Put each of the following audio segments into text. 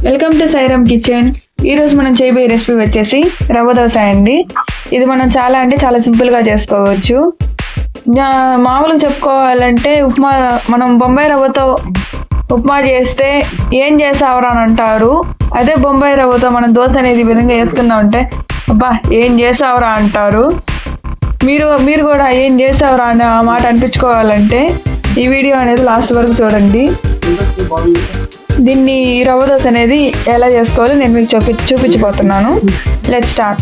Welcome to Sairam kitchen. ఈరోజు మనం చేయబోయే రెసిపీ వచ్చేసి రవ్వ దోశ అండి. ఇది మనం చాలా సింపుల్గా చేసుకోవచ్చు. మామూలుగా చెప్పుకోవాలంటే ఉప్మా, మనం బొంబాయి రవ్వతో ఉప్మా చేస్తే ఏం చేసావరా అని అంటారు. అదే బొంబాయి రవ్వతో మనం దోశ అనేది ఈ విధంగా వేసుకున్నామంటే అబ్బా ఏం చేసావరా అంటారు. మీరు కూడా ఏం చేసావరా అనే ఆ మాట అనిపించుకోవాలంటే ఈ వీడియో అనేది లాస్ట్ వరకు చూడండి. దీన్ని రవ్వ దోశ అనేది ఎలా చేసుకోవాలో నేను మీకు చూపించబోతున్నాను. Let's start.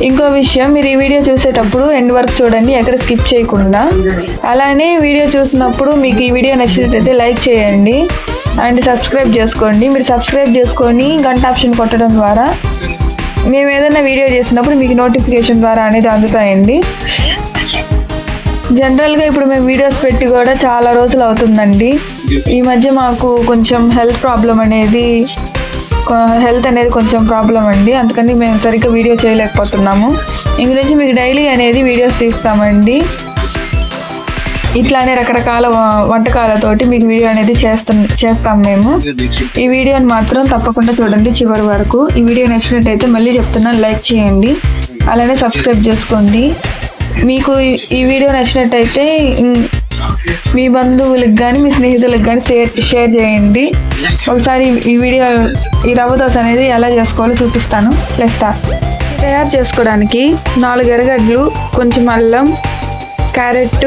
ఇంకో విషయం, మీరు ఈ వీడియో చూసేటప్పుడు ఎండ్ వరకు చూడండి, ఎక్కడ స్కిప్ చేయకుండా. అలానే వీడియో చూసినప్పుడు మీకు ఈ వీడియో నచ్చినట్లయితే లైక్ చేయండి అండ్ సబ్స్క్రైబ్ చేసుకోండి. మీరు సబ్స్క్రైబ్ చేసుకొని గంట ఆప్షన్ కొట్టడం ద్వారా మేము ఏదైనా వీడియో చేసినప్పుడు మీకు నోటిఫికేషన్ ద్వారా అనేది అందుతాయండి. జనరల్గా ఇప్పుడు మేము వీడియోస్ పెట్టి కూడా చాలా రోజులు అవుతుందండి. ఈ మధ్య మాకు కొంచెం హెల్త్ అనేది కొంచెం ప్రాబ్లం అండి. అందుకని మేము సరిగ్గా వీడియో చేయలేకపోతున్నాము. ఇంక నుంచి మీకు డైలీ అనేది వీడియోస్ తీస్తామండి. ఇట్లానే రకరకాల వంటకాలతోటి మీకు వీడియో అనేది చేస్తాం మేము. ఈ వీడియోని మాత్రం తప్పకుండా చూడండి చివరి వరకు. ఈ వీడియో నచ్చినట్టయితే మళ్ళీ చెప్తున్నాను, లైక్ చేయండి, అలానే సబ్స్క్రైబ్ చేసుకోండి. మీకు ఈ వీడియో నచ్చినట్టయితే మీ బంధువులకు కానీ మీ స్నేహితులకు కానీ షేర్ చేయండి. ఒకసారి ఈ రవ్వ దోశ అనేది ఎలా చేసుకోవాలో చూపిస్తాను. Let's start. తయారు చేసుకోవడానికి 4 ఎర్రగడ్డలు, కొంచెం అల్లం, క్యారెట్,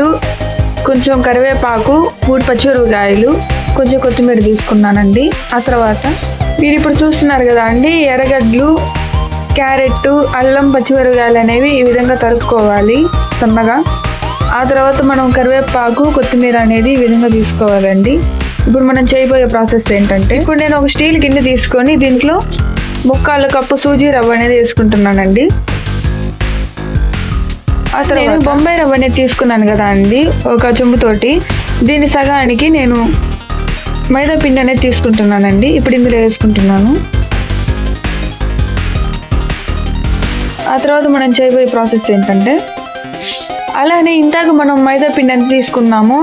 కొంచెం కరివేపాకు, 3 పచ్చిమిరపకాయలు, కొంచెం కొత్తిమీర తీసుకున్నానండి. ఆ తర్వాత మీరు ఇప్పుడు చూస్తున్నారు కదా అండి, ఎర్రగడ్డలు, క్యారెట్, అల్లం, పచ్చిమిరపకాయలు అనేవి ఈ విధంగా తరుక్కోవాలి సన్నగా. ఆ తర్వాత మనం కరివేపాకు, కొత్తిమీర అనేది ఈ విధంగా తీసుకోవాలండి. ఇప్పుడు మనం చేయబోయే ప్రాసెస్ ఏంటంటే, ఇప్పుడు నేను ఒక స్టీల్ గిన్నె తీసుకొని దీంట్లో 1/4 కప్పు సూజీ రవ్వ అనేది వేసుకుంటున్నానండి. ఆ తర్వాత నేను బొంబాయి రవ్వ అనేది తీసుకున్నాను కదా అండి, ఒక చెంబుతోటి. దీని సగానికి నేను మైదా పిండి అనేది తీసుకుంటున్నానండి. ఇప్పుడు ఇందులో వేసుకుంటున్నాను. ఆ తర్వాత మనం చేయబోయే ప్రాసెస్ ఏంటంటే, అలానే ఇందాక మనం మైదా పిండి అనేది తీసుకున్నాము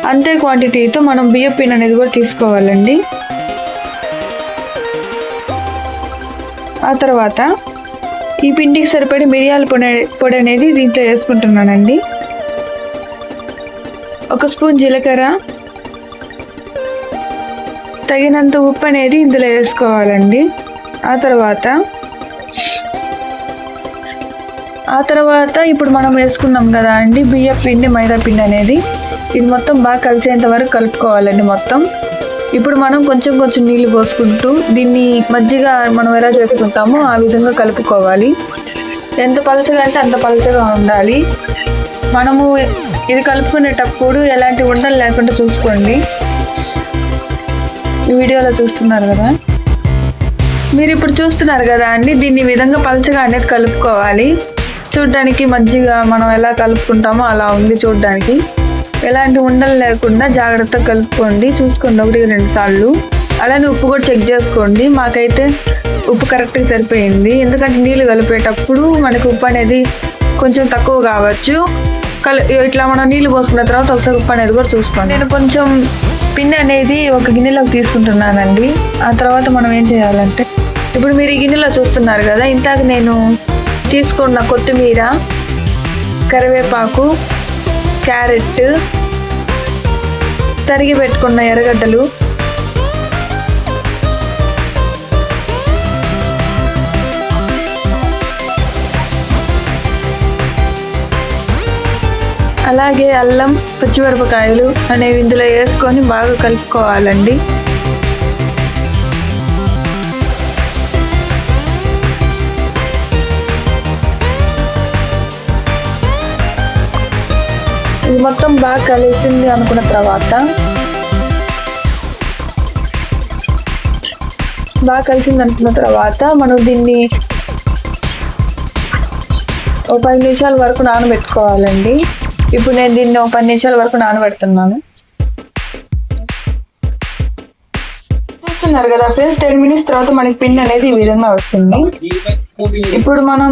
అంతే క్వాంటిటీతో మనం బియ్యం పిండి అనేది కూడా తీసుకోవాలండి. ఆ తర్వాత ఈ పిండికి సరిపడి మిరియాల పొడి అనేది దీంట్లో వేసుకుంటున్నానండి. 1 స్పూన్ జీలకర్ర, తగినంత ఉప్పు అనేది ఇందులో వేసుకోవాలండి. ఆ తర్వాత ఇప్పుడు మనం వేసుకున్నాం కదా అండి బియ్యం పిండి, మైదా పిండి అనేది, ఇది మొత్తం బాగా కలిసేంత వరకు కలుపుకోవాలండి మొత్తం. ఇప్పుడు మనం కొంచెం నీళ్ళు పోసుకుంటూ దీన్ని మజ్జిగ మనం ఎలా చేసుకుంటామో ఆ విధంగా కలుపుకోవాలి. ఎంత పలచగా అంటే అంత పలచగా ఉండాలి. మనము ఇది కలుపుకునేటప్పుడు ఎలాంటి ఉండలు లేకుండా చూసుకోండి. ఈ వీడియోలో చూస్తున్నారు కదా, మీరు ఇప్పుడు చూస్తున్నారు కదా అండి, దీన్ని ఈ విధంగా పలచగా అనేది కలుపుకోవాలి. చూడ్డానికి మజ్జిగ మనం ఎలా కలుపుకుంటామో అలా ఉంది చూడ్డానికి. ఎలాంటి ఉండలు లేకుండా జాగ్రత్తగా కలుపుకోండి, చూసుకోండి 1-2 సార్లు. అలానే ఉప్పు కూడా చెక్ చేసుకోండి. మాకైతే ఉప్పు కరెక్ట్గా సరిపోయింది, ఎందుకంటే నీళ్ళు కలిపేటప్పుడు మనకు ఉప్పు అనేది కొంచెం తక్కువ కావచ్చు. ఇట్లా మనం నీళ్ళు పోసుకున్న తర్వాత ఒకసారి ఉప్పు అనేది కూడా చూసుకోండి. నేను కొంచెం పిండి అనేది ఒక గిన్నెలోకి తీసుకుంటున్నానండి. ఆ తర్వాత మనం ఏం చేయాలంటే, ఇప్పుడు మీరు ఈ గిన్నెలో చూస్తున్నారు కదా, ఇంతకు నేను తీసుకున్న కొత్తిమీర, కరివేపాకు, క్యారెట్, తరిగి పెట్టుకున్న ఎర్రగడ్డలు, అలాగే అల్లం, పచ్చిమిరపకాయలు అనేవి ఇందులో వేసుకొని బాగా కలుపుకోవాలండి. ఇది మొత్తం బాగా కలిసింది అనుకున్న తర్వాత మనం దీన్ని ఒక 10 నిమిషాల వరకు నానబెట్టుకోవాలండి. ఇప్పుడు నేను దీన్ని ఒక 10 నిమిషాల వరకు నానబెడుతున్నాను. చూస్తున్నారు కదా ఫ్రెండ్స్, 10 మినిట్స్ తర్వాత మనకి పిండి అనేది ఈ విధంగా వచ్చింది. ఇప్పుడు మనం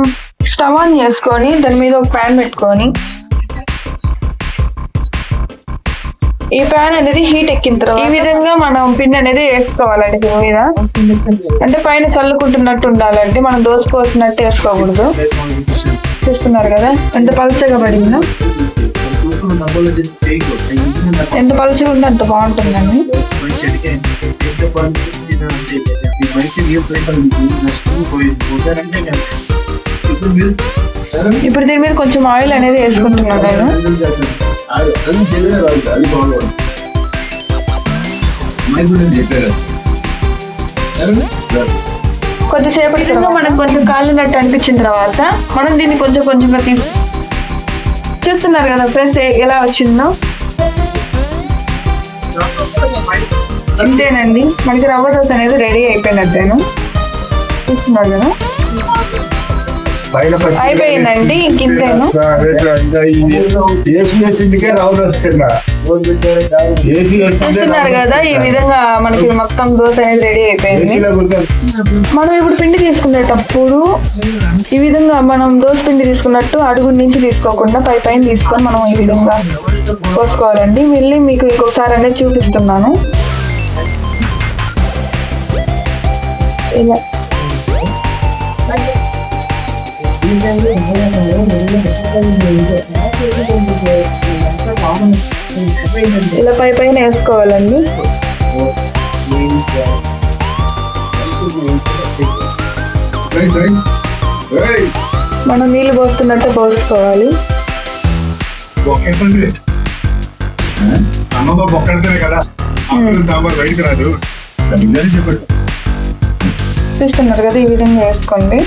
స్టవ్ ఆన్ చేసుకొని దాని మీద ఒక ప్యాన్ పెట్టుకొని ఈ ప్యాన్ అనేది హీట్ ఎక్కిన తర్వాత ఈ విధంగా మనం పిండి అనేది వేసుకోవాలండి దీని మీద. అంటే పైన చల్లుకుంటున్నట్టు ఉండాలంటే మనం దోశ పోసినట్టు వేసుకోకూడదు. చూస్తున్నారు కదా ఎంత పలుచగా పడిందో. ఎంత పలుచగా ఉంటే అంత బాగుంటుందండి. ఇప్పుడు దీని మీద కొంచెం ఆయిల్ అనేది వేసుకుంటున్నాను నేను. కొద్దిసేపటి మనకు కొంచెం కాలినట్టు అనిపించిన తర్వాత మనం దీన్ని కొంచెం కొంచెంగా చూస్తున్నారు కదా ఫ్రెండ్స్ ఎలా వచ్చిందో. అంతేనండి, మనకి రవ్వ దోశ అనేది రెడీ అయిపోయినట్టేను. చూస్తున్నారు కదా అయిపోయిందండి. ఇంకేను చూస్తున్నారు కదా ఈ విధంగా మనకి మొత్తం దోశ అనేది రెడీ అయిపోయింది. మనం ఇప్పుడు పిండి తీసుకునేటప్పుడు ఈ విధంగా మనం దోశ పిండి తీసుకున్నట్టు అడుగు నుంచి తీసుకోకుండా పైన తీసుకొని మనం ఈ విధంగా పోసుకోవాలండి. మళ్ళీ మీకు ఇంకొకసారి అనేది చూపిస్తున్నాను. ఇలా ఇలా పైన వేసుకోవాలండి. మనం నీళ్ళు పోస్తున్నట్టు పోసుకోవాలి. చూస్తున్నారు కదా ఈ విధంగా వేసుకోండి.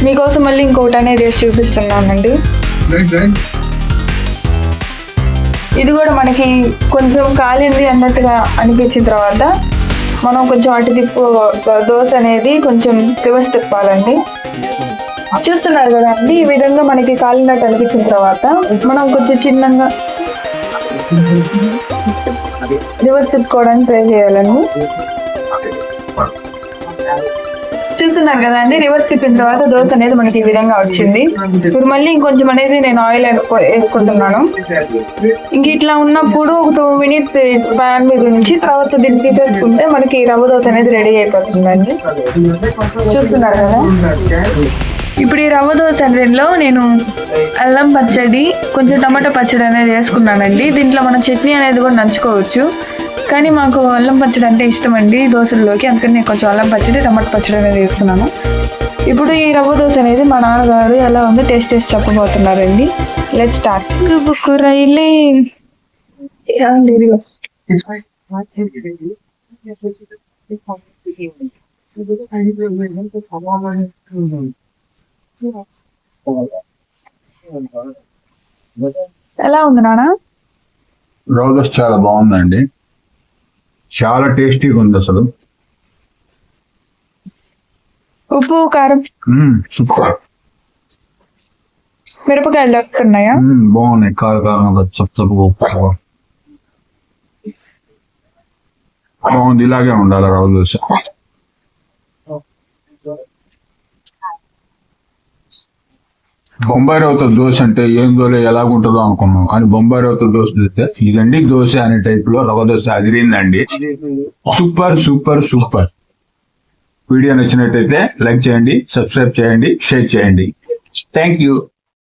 మీకోసం మళ్ళీ ఇంకొకటి అనేది వేసి చూపిస్తున్నానండి. ఇది కూడా మనకి కొంచెం కాలింది అన్నట్టుగా అనిపించిన తర్వాత మనం కొంచెం అటు దోశ అనేది కొంచెం రివర్స్ తిప్పాలండి. చూస్తున్నారు కదండి ఈ విధంగా మనకి కాలినట్టు అనిపించిన తర్వాత మనం కొంచెం చిన్నగా రివర్స్ తిప్పుకోవడానికి ట్రై చేయాలండి. చూస్తున్నారు కదండి రివర్స్ తిప్పిన తర్వాత దోశ అనేది మనకి ఈ విధంగా వచ్చింది. ఇప్పుడు మళ్ళీ ఇంకొంచెం అనేది నేను ఆయిల్ వేసుకుంటున్నాను. ఇంక ఇట్లా ఉన్నప్పుడు ఒక 2 minutes ప్యాన్ మీద ఉంచి తర్వాత దీన్ని తీసేసుకుంటే మనకి రవ్వ దోశ అనేది రెడీ అయిపోతుందండి. చూస్తున్నారు కదా ఇప్పుడు ఈ రవ్వ దోశ దీనిలో నేను అల్లం పచ్చడి కొంచెం టమాటా పచ్చడి అనేది వేసుకున్నానండి. దీంట్లో మనం చట్నీ అనేది కూడా నంచుకోవచ్చు, కానీ మాకు అల్లం పచ్చడి అంటే ఇష్టం అండి దోశల్లోకి. అందుకని నేను కొంచెం అల్లం పచ్చడి టమాటా పచ్చడి అనేది వేసుకున్నాను. ఇప్పుడు ఈ రవ్వ దోశ అనేది మా నాన్నగారు ఎలా ఉందో టేస్ట్ చేసి చెప్పబోతున్నారండి. Let's start. రైలే ఎలా ఉంది నాన్న? రవ్వ దోశ చాలా బాగుందండి, చాలా టేస్టీగా ఉంది అసలు. ఉప్పు కారం సూపర్. మిరపకాయలు దొరుకుతున్నాయా? బాగున్నాయి, కారంగా చప్పగా ఉప్పు బాగుంది. ఇలాగే ఉండాలి రవ్వ దోశ. బొంబాయి రవ్వతో దోశ అంటే ఏం దోలే ఎలాగుంటుందో అనుకున్నాం, కానీ బొంబాయి రవ్వతో దోశ చూస్తే ఇదండి దోశ అనే టైప్ లో రవ్వ దోశ అదిరిందండి. Super super super. వీడియో నచ్చినట్టయితే లైక్ చేయండి, సబ్స్క్రైబ్ చేయండి, షేర్ చేయండి. Thank you.